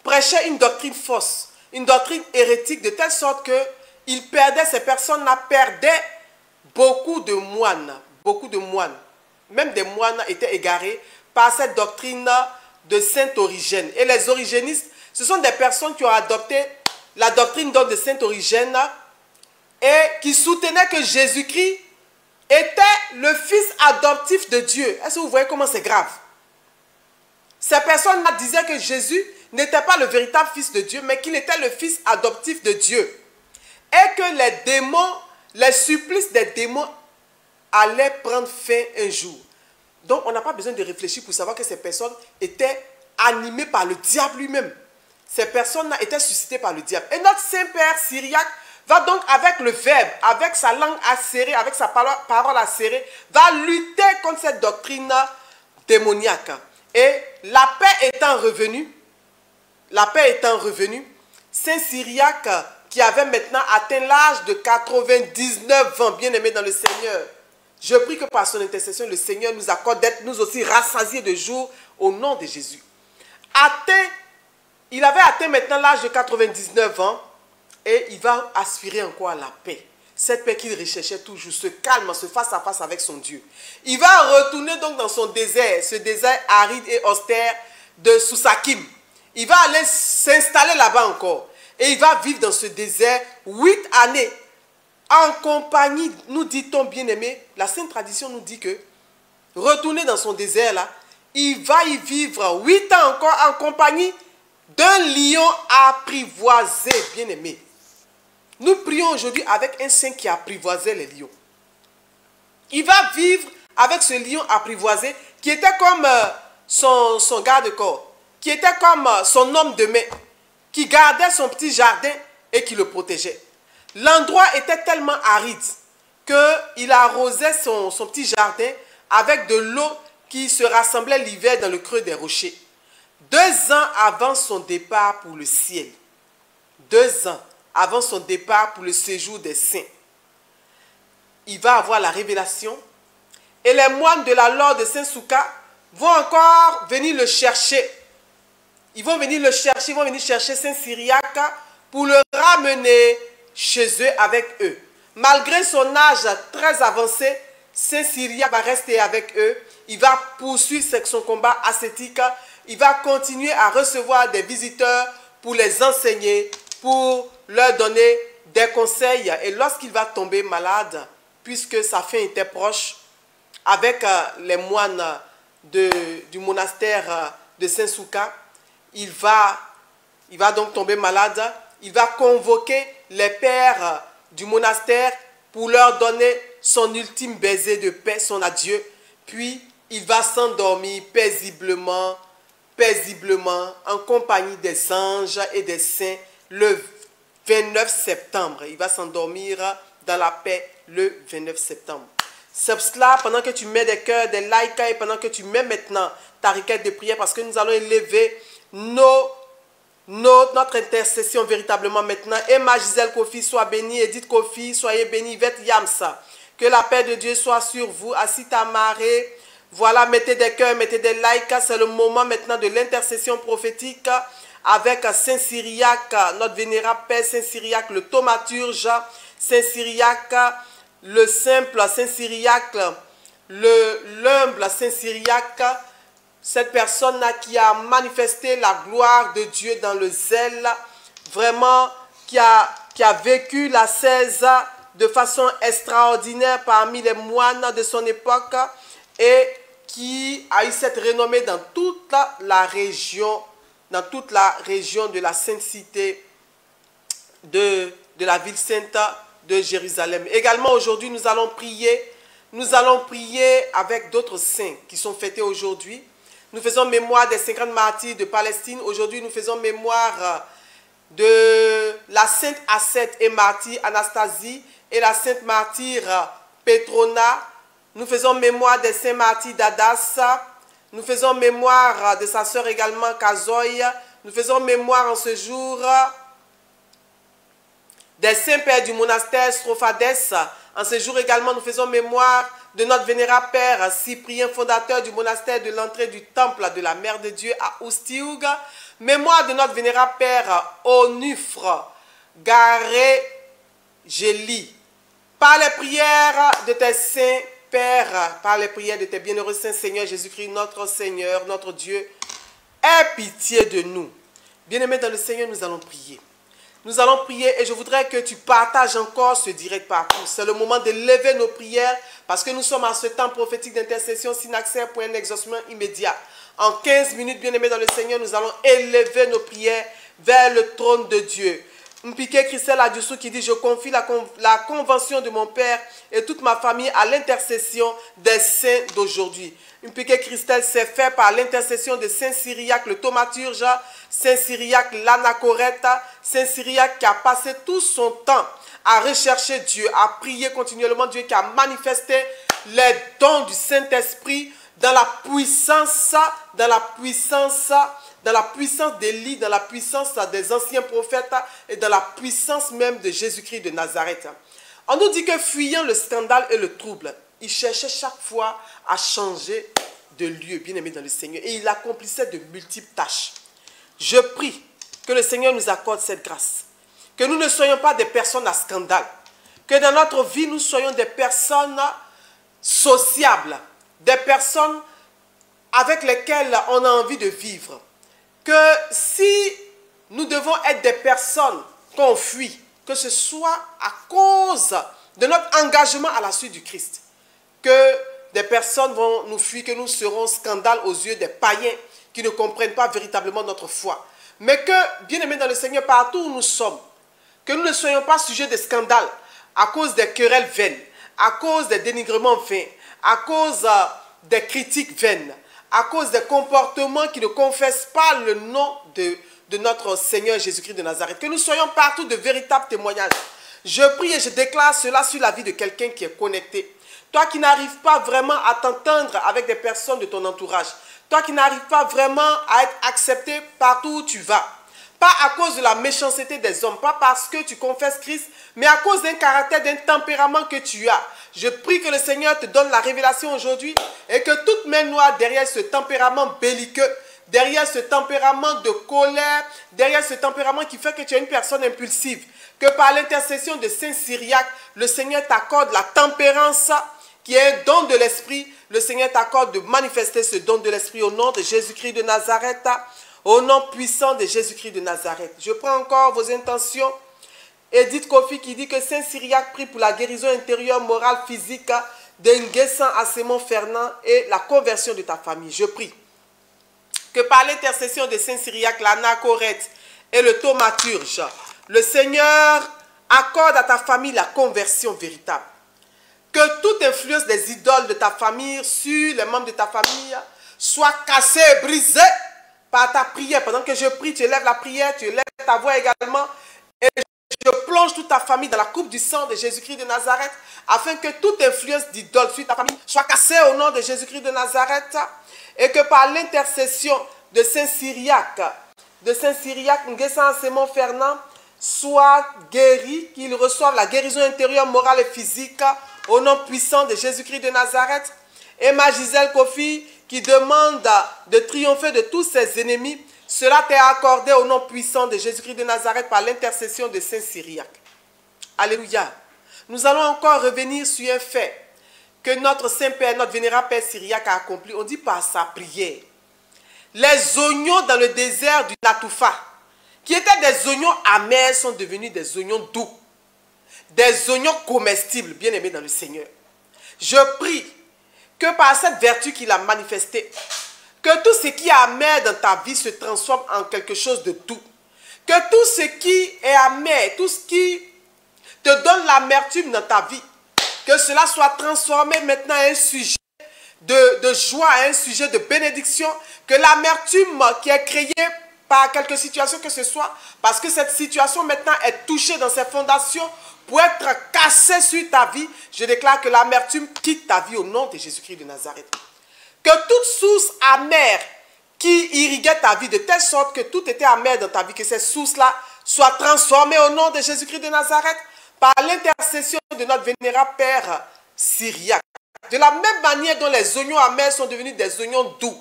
prêchaient une doctrine fausse, une doctrine hérétique, de telle sorte que ces personnes-là perdaient beaucoup de moines. Même des moines étaient égarés par cette doctrine de Saint Origène. Et les origénistes, ce sont des personnes qui ont adopté la doctrine de Saint Origène et qui soutenaient que Jésus-Christ était le fils adoptif de Dieu. Est-ce que vous voyez comment c'est grave? Ces personnes-là disaient que Jésus n'était pas le véritable fils de Dieu, mais qu'il était le fils adoptif de Dieu. Et que les démons, les supplices des démons allaient prendre fin un jour. Donc on n'a pas besoin de réfléchir pour savoir que ces personnes étaient animées par le diable lui-même. Ces personnes-là étaient suscitées par le diable. Et notre Saint-Père syriaque va donc avec le verbe, avec sa langue acérée, avec sa parole acérée, va lutter contre cette doctrine démoniaque. Et la paix étant revenue, Saint Syriaque, qui avait maintenant atteint l'âge de 99 ans, bien aimé dans le Seigneur, je prie que par son intercession, le Seigneur nous accorde d'être nous aussi rassasiés de jour au nom de Jésus. Il avait atteint maintenant l'âge de 99 ans et il va aspirer encore à la paix. Cette paix qu'il recherchait toujours, ce calme, ce face à face avec son Dieu. Il va retourner donc dans son désert, ce désert aride et austère de Soussakim. Il va aller s'installer là-bas encore. Et il va vivre dans ce désert 8 années. En compagnie, nous dit-on bien aimé, la Sainte Tradition nous dit que, retourner dans son désert là, il va y vivre 8 ans encore en compagnie d'un lion apprivoisé, bien aimé. Nous prions aujourd'hui avec un saint qui apprivoisait les lions. Il va vivre avec ce lion apprivoisé qui était comme son garde-corps, qui était comme son homme de main, qui gardait son petit jardin et qui le protégeait. L'endroit était tellement aride qu'il arrosait son petit jardin avec de l'eau qui se rassemblait l'hiver dans le creux des rochers. 2 ans avant son départ pour le ciel. 2 ans avant son départ pour le séjour des saints. Il va avoir la révélation. Et les moines de la Lorde de Saint-Souka vont encore venir le chercher. Ils vont venir le chercher, ils vont venir chercher Saint Syriaque pour le ramener chez eux avec eux. Malgré son âge très avancé, Saint Syriaque va rester avec eux. Il va poursuivre son combat ascétique. Il va continuer à recevoir des visiteurs pour les enseigner, pour leur donner des conseils. Et lorsqu'il va tomber malade, puisque sa fin était proche, avec les moines du monastère de Saint-Souka, il va donc tomber malade. Il va convoquer les pères du monastère pour leur donner son ultime baiser de paix, son adieu. Puis, il va s'endormir paisiblement, en compagnie des anges et des saints, le 29 septembre. Il va s'endormir dans la paix le 29 septembre. C'est cela, pendant que tu mets des cœurs, des likes, et pendant que tu mets maintenant ta requête de prière, parce que nous allons élever notre intercession véritablement maintenant. Emma Gisèle Kofi, soit bénie. Edith Kofi, soyez bénie. Yvette Yamsa, que la paix de Dieu soit sur vous. Asita Maré, voilà, mettez des cœurs, mettez des likes. C'est le moment maintenant de l'intercession prophétique avec Saint Syriaque, notre vénérable Père Saint Syriaque, le thaumaturge, Saint Syriaque, le simple Saint Syriaque, l'humble Saint Syriaque, cette personne-là qui a manifesté la gloire de Dieu dans le zèle, vraiment qui a vécu la 16 de façon extraordinaire parmi les moines de son époque et qui a eu cette renommée dans toute la région de la Sainte Cité de la ville sainte de Jérusalem. Également aujourd'hui nous allons prier avec d'autres saints qui sont fêtés aujourd'hui. Nous faisons mémoire des 50 martyrs de Palestine. Aujourd'hui, nous faisons mémoire de la sainte ascète et martyre Anastasie et la sainte martyre Petrona. Nous faisons mémoire des saints martyrs d'Adassa. Nous faisons mémoire de sa sœur également Kazoï. Nous faisons mémoire en ce jour des saints pères du monastère Strophades. En ce jour également, nous faisons mémoire de notre vénérable père Cyprien, fondateur du monastère de l'entrée du temple de la Mère de Dieu à Oustioug. Mémoire de notre vénérable père Onufre Garé-Gély. Par les prières de tes saints pères, par les prières de tes bienheureux saints Seigneur Jésus-Christ, notre Seigneur, notre Dieu, aie pitié de nous. Bien-aimés dans le Seigneur, nous allons prier. Nous allons prier et je voudrais que tu partages encore ce direct partout. C'est le moment de lever nos prières parce que nous sommes à ce temps prophétique d'intercession sin accès pour un exaucement immédiat. En 15 minutes, bien-aimés dans le Seigneur, nous allons élever nos prières vers le trône de Dieu. Mpiqué Christelle Adjoussou qui dit « Je confie la convention de mon Père et toute ma famille à l'intercession des saints d'aujourd'hui. » Mpiqué Christelle, c'est fait par l'intercession de Saint Cyriaque le thaumaturge, Saint Cyriaque l'anachorète, Saint Cyriaque qui a passé tout son temps à rechercher Dieu, à prier continuellement Dieu, qui a manifesté les dons du Saint-Esprit dans la puissance d'Élie, dans la puissance des anciens prophètes et dans la puissance même de Jésus-Christ de Nazareth. On nous dit que fuyant le scandale et le trouble, il cherchait chaque fois à changer de lieu, bien-aimé dans le Seigneur, et il accomplissait de multiples tâches. Je prie que le Seigneur nous accorde cette grâce, que nous ne soyons pas des personnes à scandale, que dans notre vie nous soyons des personnes sociables, des personnes avec lesquelles on a envie de vivre. Que si nous devons être des personnes qu'on fuit, que ce soit à cause de notre engagement à la suite du Christ, que des personnes vont nous fuir, que nous serons scandale aux yeux des païens qui ne comprennent pas véritablement notre foi. Mais que, bien-aimés dans le Seigneur, partout où nous sommes, que nous ne soyons pas sujets de scandale à cause des querelles vaines, à cause des dénigrements vains, à cause des critiques vaines, à cause des comportements qui ne confessent pas le nom de notre Seigneur Jésus-Christ de Nazareth. Que nous soyons partout de véritables témoignages. Je prie et je déclare cela sur la vie de quelqu'un qui est connecté. Toi qui n'arrives pas vraiment à t'entendre avec des personnes de ton entourage. Toi qui n'arrives pas vraiment à être accepté partout où tu vas. Pas à cause de la méchanceté des hommes, pas parce que tu confesses Christ, mais à cause d'un caractère, d'un tempérament que tu as. Je prie que le Seigneur te donne la révélation aujourd'hui et que toute main noire derrière ce tempérament belliqueux, derrière ce tempérament de colère, derrière ce tempérament qui fait que tu es une personne impulsive, que par l'intercession de Saint Cyriaque, le Seigneur t'accorde la tempérance qui est un don de l'Esprit. Le Seigneur t'accorde de manifester ce don de l'Esprit au nom de Jésus-Christ de Nazareth, au nom puissant de Jésus-Christ de Nazareth. Je prends encore vos intentions. Edith Kofi qui dit que Saint Cyriaque prie pour la guérison intérieure, morale, physique de Nguessan à Simon Fernand et la conversion de ta famille. Je prie que par l'intercession de Saint Cyriaque, l'anachorète et le thaumaturge, le Seigneur accorde à ta famille la conversion véritable. Que toute influence des idoles de ta famille sur les membres de ta famille soit cassée et brisée par ta prière. Pendant que je prie, tu élèves la prière, tu élèves ta voix également. Et je plonge toute ta famille dans la coupe du sang de Jésus-Christ de Nazareth, afin que toute influence d'idole sur ta famille soit cassée au nom de Jésus-Christ de Nazareth, et que par l'intercession de Saint Cyriaque, Nguessan Simon Fernand, soit guéri, qu'il reçoive la guérison intérieure, morale et physique, au nom puissant de Jésus-Christ de Nazareth. Et ma Gisèle Kofi, qui demande de triompher de tous ses ennemis, cela t'est accordé au nom puissant de Jésus-Christ de Nazareth par l'intercession de Saint Cyriaque. Alléluia. Nous allons encore revenir sur un fait que notre Saint-Père, notre vénérable Père Cyriaque a accompli. On dit par sa prière. Les oignons dans le désert du Natoufa, qui étaient des oignons amers, sont devenus des oignons doux. Des oignons comestibles, bien aimés dans le Seigneur. Je prie que par cette vertu qu'il a manifestée, que tout ce qui est amer dans ta vie se transforme en quelque chose de doux. Que tout ce qui est amer, tout ce qui te donne l'amertume dans ta vie, que cela soit transformé maintenant en un sujet de joie, un sujet de bénédiction, que l'amertume qui est créée par quelque situation que ce soit, parce que cette situation maintenant est touchée dans ses fondations, pour être cassée sur ta vie, je déclare que l'amertume quitte ta vie au nom de Jésus-Christ de Nazareth. Que toute source amère qui irriguait ta vie, de telle sorte que tout était amer dans ta vie, que ces sources-là soit transformée au nom de Jésus-Christ de Nazareth par l'intercession de notre vénérable Père Syriaque. De la même manière dont les oignons amers sont devenus des oignons doux,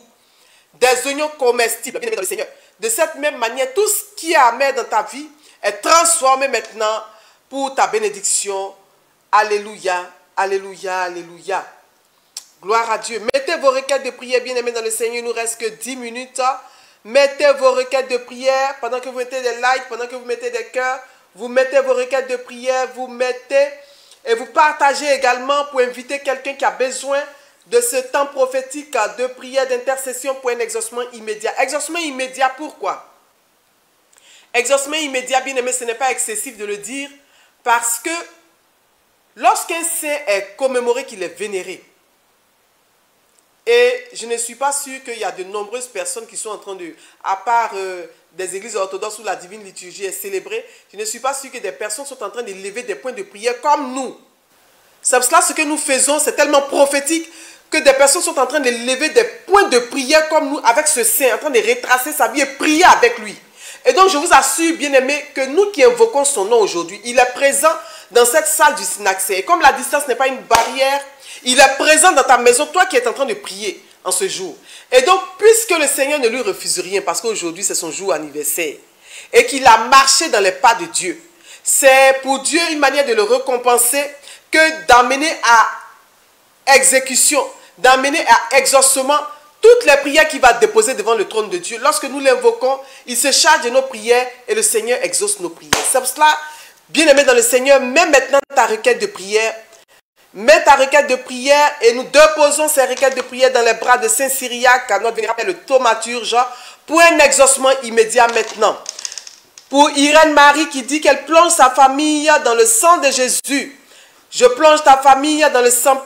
des oignons comestibles, bien aimés dans le Seigneur. De cette même manière, tout ce qui est amer dans ta vie est transformé maintenant pour ta bénédiction. Alléluia, alléluia, alléluia. Gloire à Dieu. Mettez vos requêtes de prière, bien aimés dans le Seigneur. Il nous reste que 10 minutes. Mettez vos requêtes de prière pendant que vous mettez des likes, pendant que vous mettez des cœurs. Vous mettez vos requêtes de prière, vous mettez et vous partagez également pour inviter quelqu'un qui a besoin de ce temps prophétique de prière, d'intercession pour un exaucement immédiat. Exaucement immédiat, pourquoi? Exaucement immédiat, bien aimé, ce n'est pas excessif de le dire, parce que lorsqu'un saint est commémoré, qu'il est vénéré, et je ne suis pas sûr qu'il y a de nombreuses personnes qui sont en train de, à part des églises orthodoxes où la divine liturgie est célébrée, je ne suis pas sûr que des personnes sont en train de lever des points de prière comme nous. C'est pour cela que ce que nous faisons, c'est tellement prophétique que des personnes sont en train de lever des points de prière comme nous avec ce saint, en train de retracer sa vie et prier avec lui. Et donc je vous assure, bien aimés, que nous qui invoquons son nom aujourd'hui, il est présent dans cette salle du Synaxé. Et comme la distance n'est pas une barrière, il est présent dans ta maison, toi qui es en train de prier en ce jour. Et donc, puisque le Seigneur ne lui refuse rien, parce qu'aujourd'hui c'est son jour anniversaire, et qu'il a marché dans les pas de Dieu, c'est pour Dieu une manière de le récompenser que d'amener à exécution, d'amener à exaucement toutes les prières qu'il va déposer devant le trône de Dieu. Lorsque nous l'invoquons, il se charge de nos prières et le Seigneur exauce nos prières. C'est pour cela, bien aimé dans le Seigneur, mets maintenant ta requête de prière. Mets ta requête de prière et nous déposons ces requêtes de prière dans les bras de Saint Syriaque, à notre vénérable le thaumaturge, pour un exaucement immédiat maintenant. Pour Irène Marie qui dit qu'elle plonge sa famille dans le sang de Jésus. Je plonge ta famille dans le sang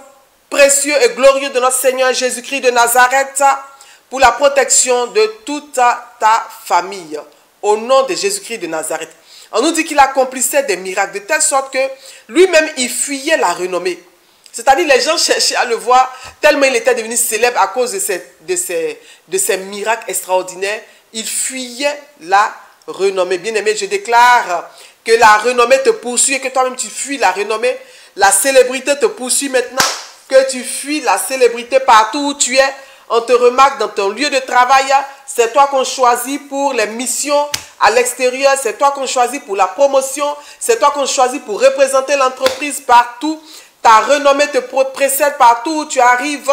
précieux et glorieux de notre Seigneur Jésus-Christ de Nazareth pour la protection de toute ta famille. Au nom de Jésus-Christ de Nazareth. On nous dit qu'il accomplissait des miracles de telle sorte que lui-même il fuyait la renommée. C'est-à-dire les gens cherchaient à le voir tellement il était devenu célèbre à cause de ces miracles extraordinaires. Il fuyait la renommée. Bien-aimé, je déclare que la renommée te poursuit et que toi-même tu fuis la renommée. La célébrité te poursuit maintenant, que tu fuis la célébrité partout où tu es. On te remarque dans ton lieu de travail. C'est toi qu'on choisit pour les missions à l'extérieur. C'est toi qu'on choisit pour la promotion. C'est toi qu'on choisit pour représenter l'entreprise partout. Ta renommée te précède partout où tu arrives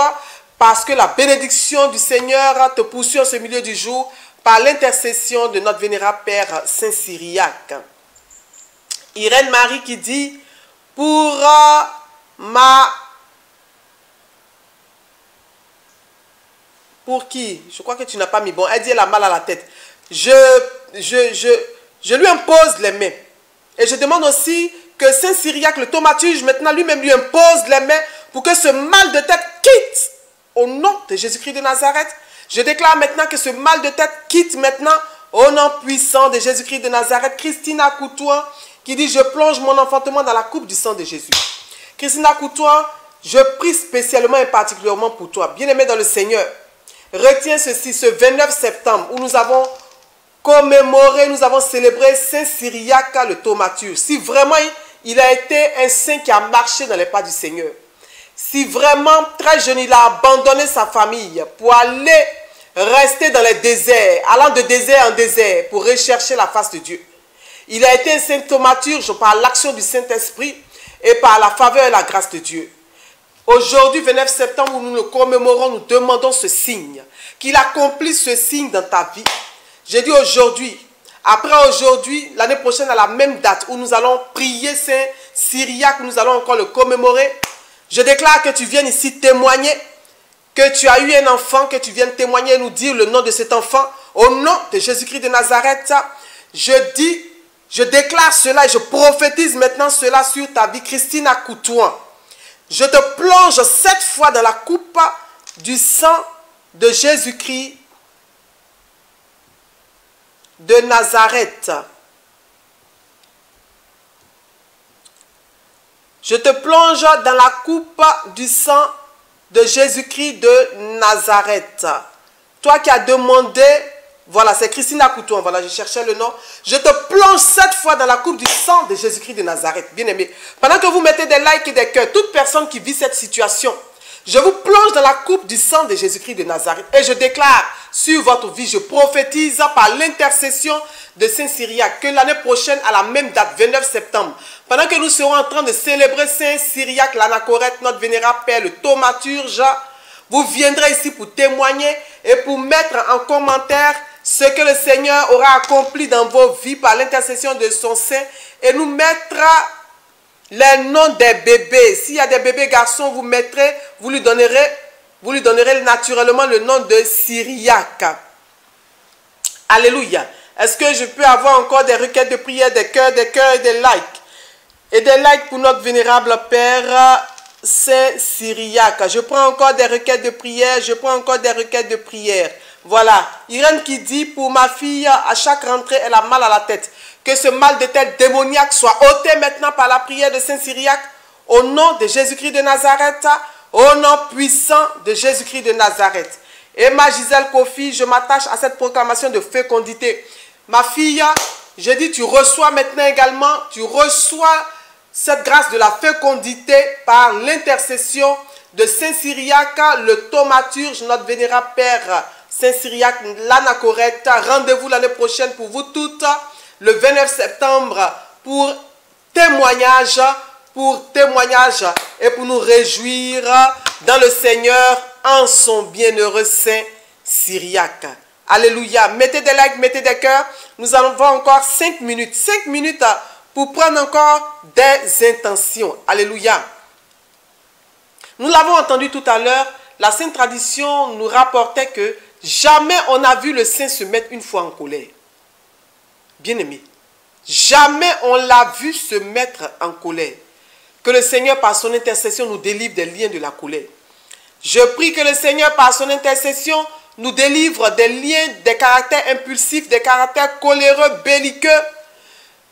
parce que la bénédiction du Seigneur te poursuit en ce milieu du jour par l'intercession de notre vénérable Père Saint Syriaque. Irène Marie qui dit pour Pour qui? Je crois que tu n'as pas mis bon. Elle dit elle a mal à la tête. Je lui impose les mains. Et je demande aussi que Saint Syriaque, le thaumaturge, maintenant lui-même lui impose les mains pour que ce mal de tête quitte au nom de Jésus-Christ de Nazareth. Je déclare maintenant que ce mal de tête quitte maintenant au nom puissant de Jésus-Christ de Nazareth. Christina Coutoin qui dit je plonge mon enfantement dans la coupe du sang de Jésus. Christina Coutoin, je prie spécialement et particulièrement pour toi, bien-aimé dans le Seigneur. Retiens ceci, ce 29 septembre où nous avons commémoré, nous avons célébré Saint Syriaque le thaumaturge. Si vraiment il a été un saint qui a marché dans les pas du Seigneur, si vraiment très jeune il a abandonné sa famille pour aller rester dans les déserts, allant de désert en désert pour rechercher la face de Dieu. Il a été un saint thaumaturge par l'action du Saint-Esprit et par la faveur et la grâce de Dieu. Aujourd'hui, 29 septembre, où nous le commémorons, nous demandons ce signe, qu'il accomplisse ce signe dans ta vie. J'ai dit aujourd'hui, après aujourd'hui, l'année prochaine à la même date où nous allons prier Saint Syriaque, nous allons encore le commémorer. Je déclare que tu viennes ici témoigner, que tu as eu un enfant, que tu viennes témoigner et nous dire le nom de cet enfant. Au nom de Jésus-Christ de Nazareth, je déclare cela et je prophétise maintenant cela sur ta vie, Christina Coutoin. Je te plonge 7 fois dans la coupe du sang de Jésus-Christ de Nazareth. Je te plonge dans la coupe du sang de Jésus-Christ de Nazareth. Toi qui as demandé Voilà, c'est Christina Couton. Voilà, je cherchais le nom. Je te plonge 7 fois dans la coupe du sang de Jésus-Christ de Nazareth. Bien aimé. Pendant que vous mettez des likes et des cœurs, toute personne qui vit cette situation, je vous plonge dans la coupe du sang de Jésus-Christ de Nazareth. Et je déclare sur votre vie, je prophétise par l'intercession de Saint Cyriaque que l'année prochaine, à la même date, 29 septembre, pendant que nous serons en train de célébrer Saint Cyriaque, l'anachorète, notre vénérable Père, le thaumaturge, vous viendrez ici pour témoigner et pour mettre en commentaire ce que le Seigneur aura accompli dans vos vies par l'intercession de son Saint et nous mettra les noms des bébés. S'il y a des bébés garçons, vous lui donnerez naturellement le nom de Cyriaque. Alléluia. Est-ce que je peux avoir encore des requêtes de prière, des cœurs et des likes? Et des likes pour notre vénérable Père Saint Cyriaque. Je prends encore des requêtes de prière, Voilà. Irène qui dit, pour ma fille, à chaque rentrée, elle a mal à la tête. Que ce mal de tête démoniaque soit ôté maintenant par la prière de Saint Cyriaque. Au nom de Jésus-Christ de Nazareth. Au nom puissant de Jésus-Christ de Nazareth. Et ma Gisèle Kofi, je m'attache à cette proclamation de fécondité. Ma fille, je dis, tu reçois maintenant également, tu reçois cette grâce de la fécondité par l'intercession de Saint Cyriaque, le thaumaturge, notre vénérable Père Saint Cyriaque, l'anachorète. Rendez-vous l'année prochaine pour vous toutes, le 29 septembre, pour témoignage et pour nous réjouir dans le Seigneur en son bienheureux Saint Cyriaque. Alléluia. Mettez des likes, mettez des cœurs. Nous allons voir encore 5 minutes. 5 minutes pour prendre encore des intentions. Alléluia. Nous l'avons entendu tout à l'heure. La Sainte Tradition nous rapportait que jamais on n'a vu le Saint se mettre une fois en colère. Bien-aimé. Jamais on l'a vu se mettre en colère. Que le Seigneur, par son intercession, nous délivre des liens de la colère. Je prie que le Seigneur, par son intercession, nous délivre des liens, des caractères impulsifs, des caractères coléreux, belliqueux.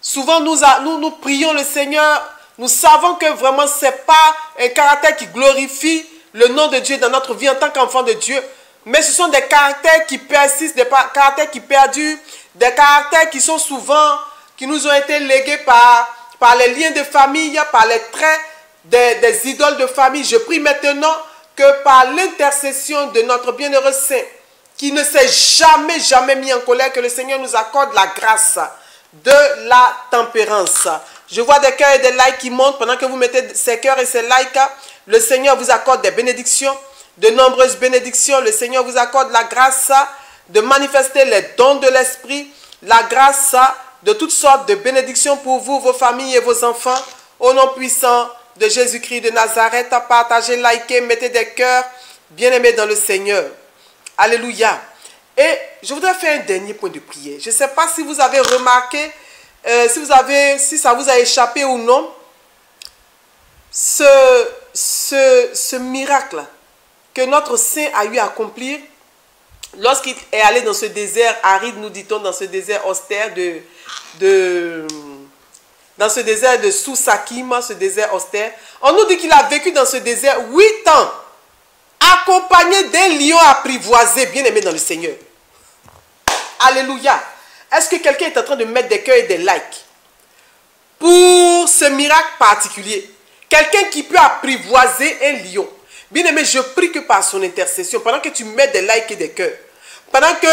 Souvent, nous prions le Seigneur. Nous savons que vraiment, ce n'est pas un caractère qui glorifie le nom de Dieu dans notre vie en tant qu'enfant de Dieu. Mais ce sont des caractères qui persistent, des caractères qui perdurent, des caractères qui sont souvent, qui nous ont été légués par les liens de famille, par les traits des idoles de famille. Je prie maintenant que par l'intercession de notre bienheureux Saint, qui ne s'est jamais mis en colère, que le Seigneur nous accorde la grâce de la tempérance. Je vois des cœurs et des likes qui montent. Pendant que vous mettez ces cœurs et ces likes, le Seigneur vous accorde des bénédictions, de nombreuses bénédictions. Le Seigneur vous accorde la grâce de manifester les dons de l'Esprit, la grâce de toutes sortes de bénédictions pour vous, vos familles et vos enfants. Au nom puissant de Jésus-Christ de Nazareth, partagez, likez, mettez des cœurs bien-aimés dans le Seigneur. Alléluia. Et je voudrais faire un dernier point de prière. Je ne sais pas si vous avez remarqué, si ça vous a échappé ou non, ce miracle que notre Saint a eu à accomplir lorsqu'il est allé dans ce désert aride, nous dit-on, dans ce désert austère dans ce désert de Soussakim, ce désert austère. On nous dit qu'il a vécu dans ce désert 8 ans, accompagné d'un lion apprivoisé, bien aimé dans le Seigneur. Alléluia. Est-ce que quelqu'un est en train de mettre des cœurs et des likes pour ce miracle particulier? Quelqu'un qui peut apprivoiser un lion. Bien aimé, je prie que par son intercession, pendant que tu mets des likes et des cœurs, pendant que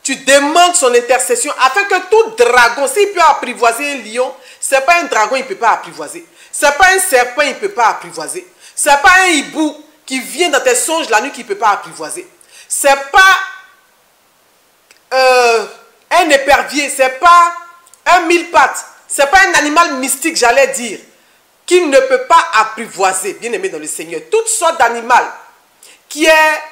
tu demandes son intercession, afin que tout dragon, s'il peut apprivoiser un lion, ce n'est pas un dragon, il ne peut pas apprivoiser. Ce n'est pas un serpent, il ne peut pas apprivoiser. Ce n'est pas un hibou qui vient dans tes songes la nuit qui ne peut pas apprivoiser. Ce n'est pas un épervier, ce n'est pas un mille-pattes, ce n'est pas un animal mystique, j'allais dire, qui ne peut pas apprivoiser, bien aimé dans le Seigneur. Toutes sortes d'animaux qui est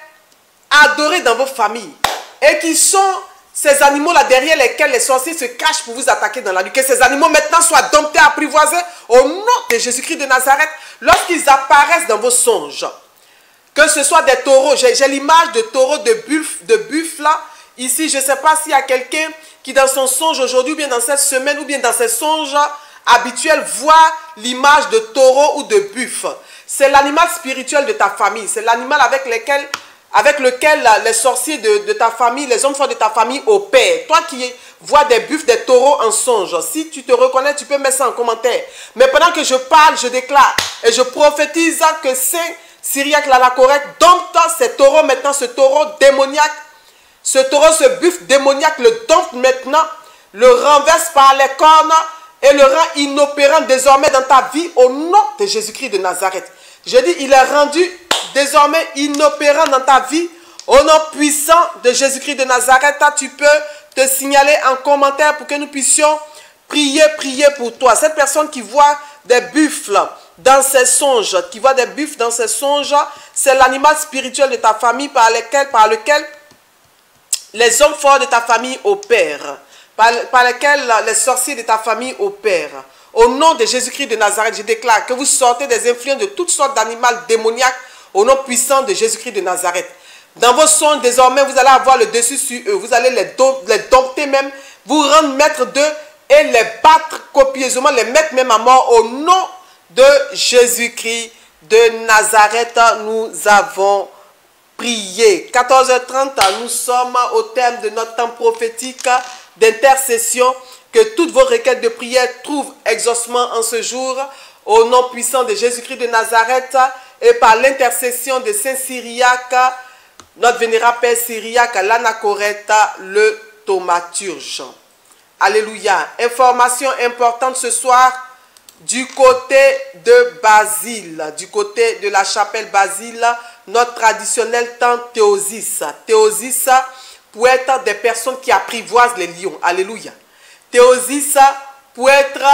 adoré dans vos familles et qui sont ces animaux-là derrière lesquels les sorciers se cachent pour vous attaquer dans la nuit. Que ces animaux maintenant soient domptés, apprivoisés au nom de Jésus-Christ de Nazareth lorsqu'ils apparaissent dans vos songes. Que ce soit des taureaux, j'ai l'image de taureaux, de buffles là. Ici, je ne sais pas s'il y a quelqu'un qui dans son songe aujourd'hui, ou bien dans cette semaine, ou bien dans ses songes habituels, voit l'image de taureau ou de buffle. C'est l'animal spirituel de ta famille. C'est l'animal avec lequel avec lequel les sorciers de ta famille, les hommes forts de ta famille opèrent. Toi qui vois des buffles, des taureaux en songe, si tu te reconnais, tu peux mettre ça en commentaire. Mais pendant que je parle, je déclare et je prophétise que Saint-Cyriaque l'Anachorète dompte ces taureaux maintenant, ce taureau démoniaque, ce taureau, ce buffle démoniaque, le dompte maintenant, le renverse par les cornes et le rend inopérant désormais dans ta vie au nom de Jésus-Christ de Nazareth. Je dis, il est rendu désormais inopérant dans ta vie au nom puissant de Jésus-Christ de Nazareth. Tu peux te signaler en commentaire pour que nous puissions prier pour toi. Cette personne qui voit des buffles dans ses songes, c'est l'animal spirituel de ta famille par lequel les hommes forts de ta famille opèrent, par lequel les sorciers de ta famille opèrent. Au nom de Jésus-Christ de Nazareth, je déclare que vous sortez des influences de toutes sortes d'animaux démoniaques au nom puissant de Jésus-Christ de Nazareth. Dans vos songes, désormais, vous allez avoir le dessus sur eux. Vous allez les dompter même, vous rendre maître d'eux et les battre copieusement, les mettre même à mort. Au nom de Jésus-Christ de Nazareth, nous avons prié. 14h30, nous sommes au terme de notre temps prophétique d'intercession. Que toutes vos requêtes de prière trouvent exaucement en ce jour, au nom puissant de Jésus-Christ de Nazareth et par l'intercession de Saint-Cyriaque, notre vénérable Père Cyriaque, l'Anachorète, le thaumaturge. Alléluia. Information importante ce soir du côté de Basile, du côté de la chapelle Basile, notre traditionnel temps Théosis. Théosis pour être des personnes qui apprivoisent les lions. Alléluia. Théosis pour être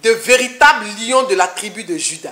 de véritables lions de la tribu de Juda.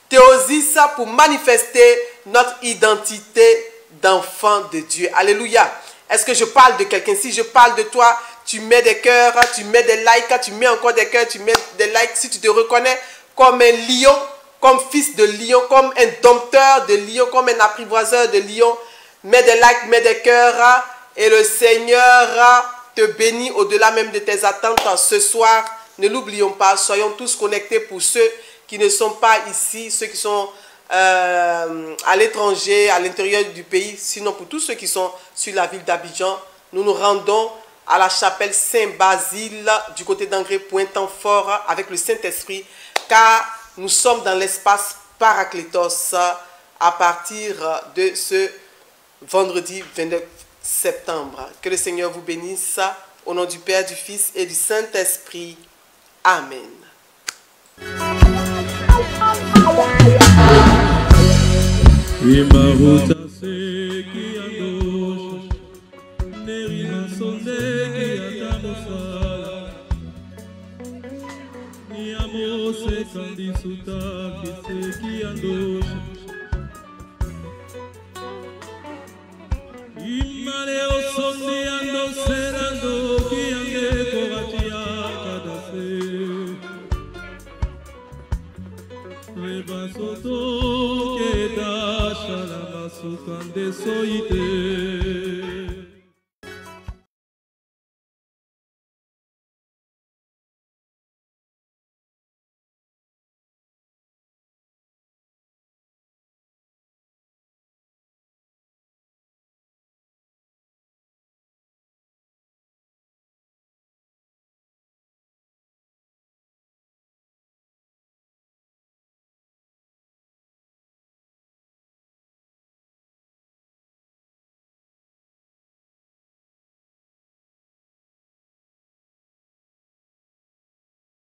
Théosis pour manifester notre identité d'enfant de Dieu. Alléluia. Est-ce que je parle de quelqu'un? Si je parle de toi, tu mets des cœurs, tu mets des likes, tu mets encore des cœurs, tu mets des likes. Si tu te reconnais comme un lion, comme fils de lion, comme un dompteur de lion, comme un apprivoiseur de lion, mets des likes, mets des cœurs et le Seigneur te bénis au-delà même de tes attentes ce soir. Ne l'oublions pas, soyons tous connectés pour ceux qui ne sont pas ici, ceux qui sont à l'étranger, à l'intérieur du pays, sinon pour tous ceux qui sont sur la ville d'Abidjan. Nous nous rendons à la chapelle Saint-Basile du côté d'Angré Pointe-en-Fort avec le Saint-Esprit, car nous sommes dans l'espace Paraclétos à partir de ce vendredi 29 septembre. Que le Seigneur vous bénisse au nom du Père, du Fils et du Saint-Esprit. Amen. Soto que da shalama sukande soite.